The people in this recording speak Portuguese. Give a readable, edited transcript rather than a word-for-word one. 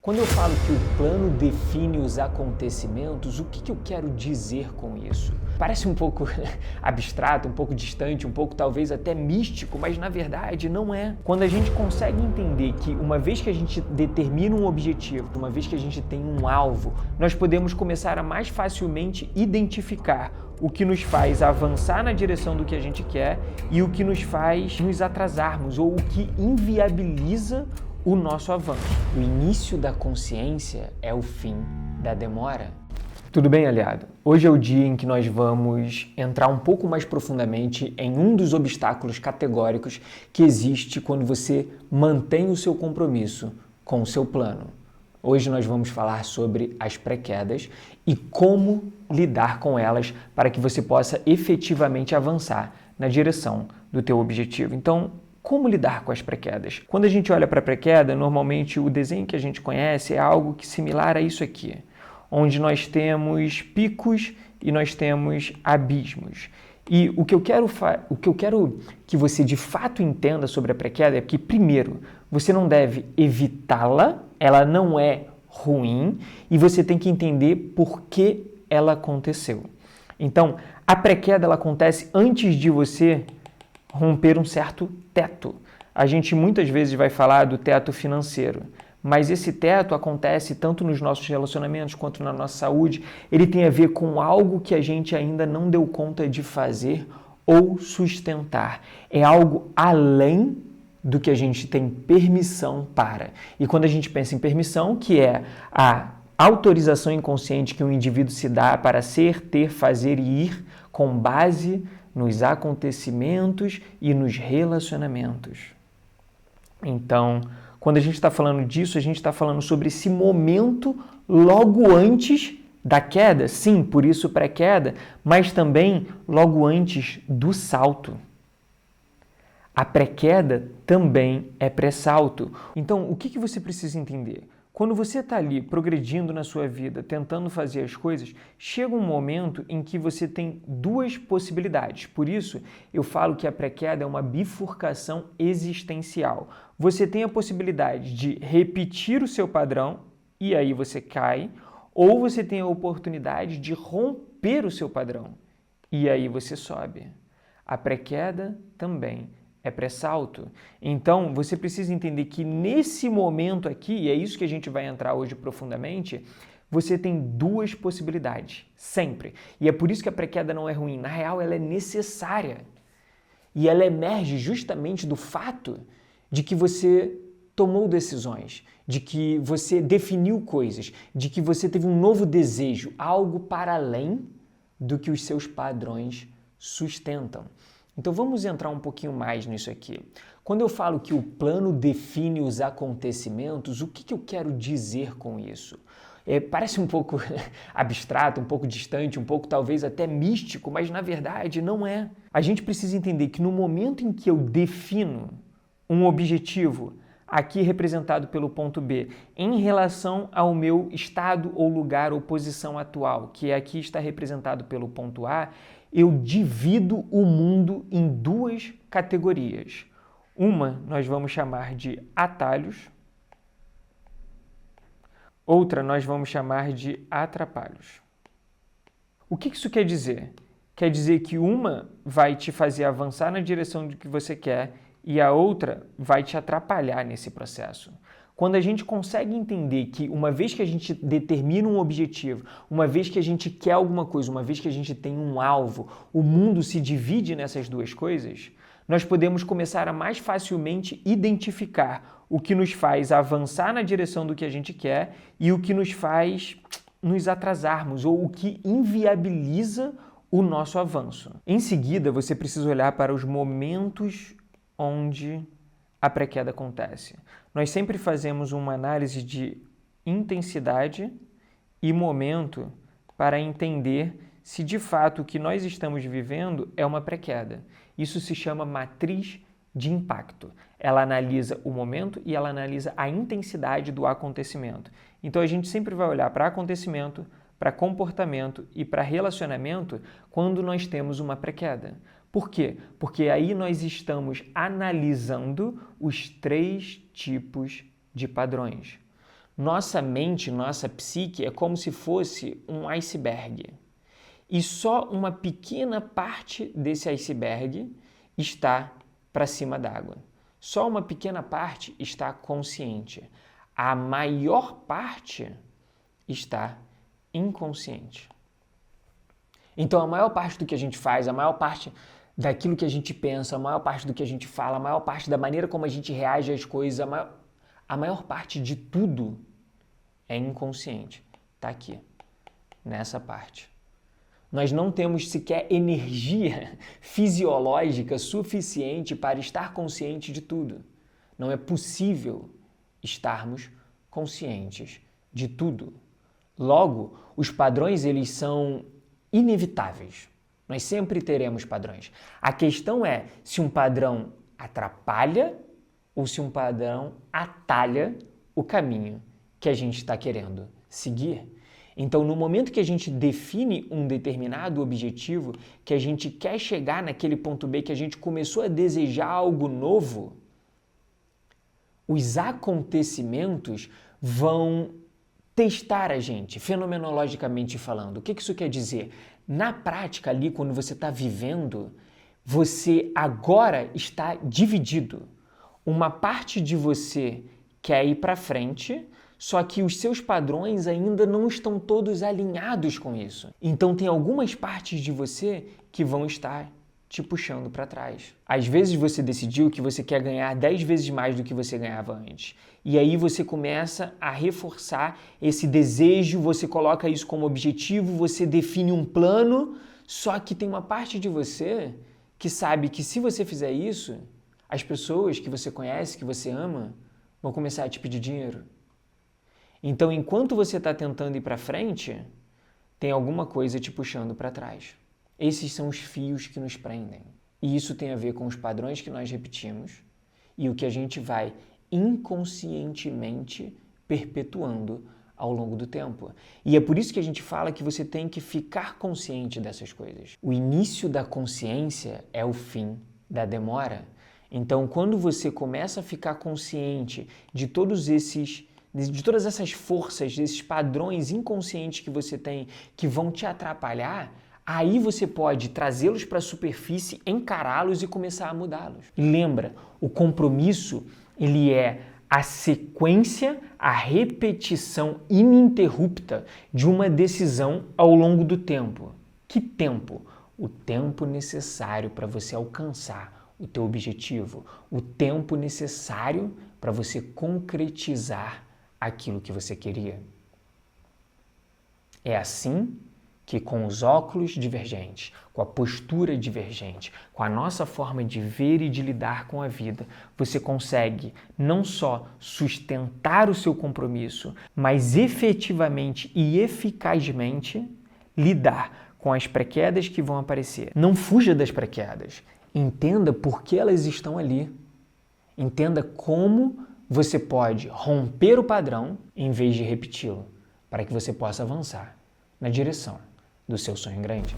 Quando eu falo que o plano define os acontecimentos, o que eu quero dizer com isso? Parece um pouco abstrato, um pouco distante, um pouco talvez até místico, mas na verdade não é. Quando a gente consegue entender que uma vez que a gente determina um objetivo, uma vez que a gente tem um alvo, nós podemos começar a mais facilmente identificar o que nos faz avançar na direção do que a gente quer e o que nos faz nos atrasarmos ou o que inviabiliza o nosso avanço. O início da consciência é o fim da demora. Tudo bem, aliado? Hoje é o dia em que nós vamos entrar um pouco mais profundamente em um dos obstáculos categóricos que existe quando você mantém o seu compromisso com o seu plano. Hoje nós vamos falar sobre as pré-quedas e como lidar com elas para que você possa efetivamente avançar na direção do teu objetivo. Então, como lidar com as pré-quedas? Quando a gente olha para a pré-queda, normalmente o desenho que a gente conhece é algo similar a isso aqui, onde nós temos picos e nós temos abismos. E o que eu quero que você de fato entenda sobre a pré-queda é que, primeiro, você não deve evitá-la, ela não é ruim, e você tem que entender por que ela aconteceu. Então, a pré-queda ela acontece antes de você romper um certo teto. A gente muitas vezes vai falar do teto financeiro, mas esse teto acontece tanto nos nossos relacionamentos quanto na nossa saúde. Ele tem a ver com algo que a gente ainda não deu conta de fazer ou sustentar. É algo além do que a gente tem permissão para. E quando a gente pensa em permissão, que é a autorização inconsciente que um indivíduo se dá para ser, ter, fazer e ir com base nos acontecimentos e nos relacionamentos. Então, quando a gente está falando disso, a gente está falando sobre esse momento logo antes da queda, sim, por isso pré-queda, mas também logo antes do salto. A pré-queda também é pré-salto. Então, o que você precisa entender? Quando você está ali progredindo na sua vida, tentando fazer as coisas, chega um momento em que você tem duas possibilidades. Por isso, eu falo que a pré-queda é uma bifurcação existencial. Você tem a possibilidade de repetir o seu padrão e aí você cai, ou você tem a oportunidade de romper o seu padrão e aí você sobe. A pré-queda também é pré-salto. Então, você precisa entender que nesse momento aqui, e é isso que a gente vai entrar hoje profundamente, você tem duas possibilidades, sempre. E é por isso que a pré-queda não é ruim. Na real, ela é necessária. E ela emerge justamente do fato de que você tomou decisões, de que você definiu coisas, de que você teve um novo desejo, algo para além do que os seus padrões sustentam. Então vamos entrar um pouquinho mais nisso aqui. Quando eu falo que o plano define os acontecimentos, o que eu quero dizer com isso? Parece um pouco abstrato, um pouco distante, um pouco talvez até místico, mas na verdade não é. A gente precisa entender que no momento em que eu defino um objetivo, aqui representado pelo ponto B, em relação ao meu estado ou lugar ou posição atual, que aqui está representado pelo ponto A, eu divido o mundo em duas categorias. Uma nós vamos chamar de atalhos, outra nós vamos chamar de atrapalhos. O que isso quer dizer? Quer dizer que uma vai te fazer avançar na direção do que você quer e a outra vai te atrapalhar nesse processo. Quando a gente consegue entender que uma vez que a gente determina um objetivo, uma vez que a gente quer alguma coisa, uma vez que a gente tem um alvo, o mundo se divide nessas duas coisas, nós podemos começar a mais facilmente identificar o que nos faz avançar na direção do que a gente quer e o que nos faz nos atrasarmos ou o que inviabiliza o nosso avanço. Em seguida, você precisa olhar para os momentos onde a pré-queda acontece. Nós sempre fazemos uma análise de intensidade e momento para entender se de fato o que nós estamos vivendo é uma pré-queda. Isso se chama matriz de impacto. Ela analisa o momento e ela analisa a intensidade do acontecimento. Então a gente sempre vai olhar para acontecimento, para comportamento e para relacionamento quando nós temos uma pré-queda. Por quê? Porque aí nós estamos analisando os três tipos de padrões. Nossa mente, nossa psique é como se fosse um iceberg. E só uma pequena parte desse iceberg está para cima d'água. Só uma pequena parte está consciente. A maior parte está inconsciente. Então, a maior parte do que a gente faz, a maior parte daquilo que a gente pensa, a maior parte do que a gente fala, a maior parte da maneira como a gente reage às coisas, a maior parte de tudo é inconsciente. Está aqui, nessa parte. Nós não temos sequer energia fisiológica suficiente para estar consciente de tudo. Não é possível estarmos conscientes de tudo. Logo, os padrões, eles são inevitáveis. Nós sempre teremos padrões. A questão é se um padrão atrapalha ou se um padrão atalha o caminho que a gente está querendo seguir. Então, no momento que a gente define um determinado objetivo, que a gente quer chegar naquele ponto B, que a gente começou a desejar algo novo, os acontecimentos vão testar a gente, fenomenologicamente falando. O que isso quer dizer? Na prática ali, quando você está vivendo, você agora está dividido. Uma parte de você quer ir para frente, só que os seus padrões ainda não estão todos alinhados com isso. Então tem algumas partes de você que vão estar te puxando para trás. Às vezes você decidiu que você quer ganhar 10 vezes mais do que você ganhava antes. E aí você começa a reforçar esse desejo, você coloca isso como objetivo, você define um plano, só que tem uma parte de você que sabe que se você fizer isso, as pessoas que você conhece, que você ama, vão começar a te pedir dinheiro. Então, enquanto você está tentando ir para frente, tem alguma coisa te puxando para trás. Esses são os fios que nos prendem. E isso tem a ver com os padrões que nós repetimos e o que a gente vai inconscientemente perpetuando ao longo do tempo. E é por isso que a gente fala que você tem que ficar consciente dessas coisas. O início da consciência é o fim da demora. Então, quando você começa a ficar consciente de todas essas forças, desses padrões inconscientes que você tem que vão te atrapalhar, aí você pode trazê-los para a superfície, encará-los e começar a mudá-los. E lembra, o compromisso, ele é a sequência, a repetição ininterrupta de uma decisão ao longo do tempo. Que tempo? O tempo necessário para você alcançar o teu objetivo, o tempo necessário para você concretizar aquilo que você queria. É assim que com os óculos divergentes, com a postura divergente, com a nossa forma de ver e de lidar com a vida, você consegue não só sustentar o seu compromisso, mas efetivamente e eficazmente lidar com as pré-quedas que vão aparecer. Não fuja das pré-quedas. Entenda por que elas estão ali. Entenda como você pode romper o padrão em vez de repeti-lo, para que você possa avançar na direção do seu sonho grande.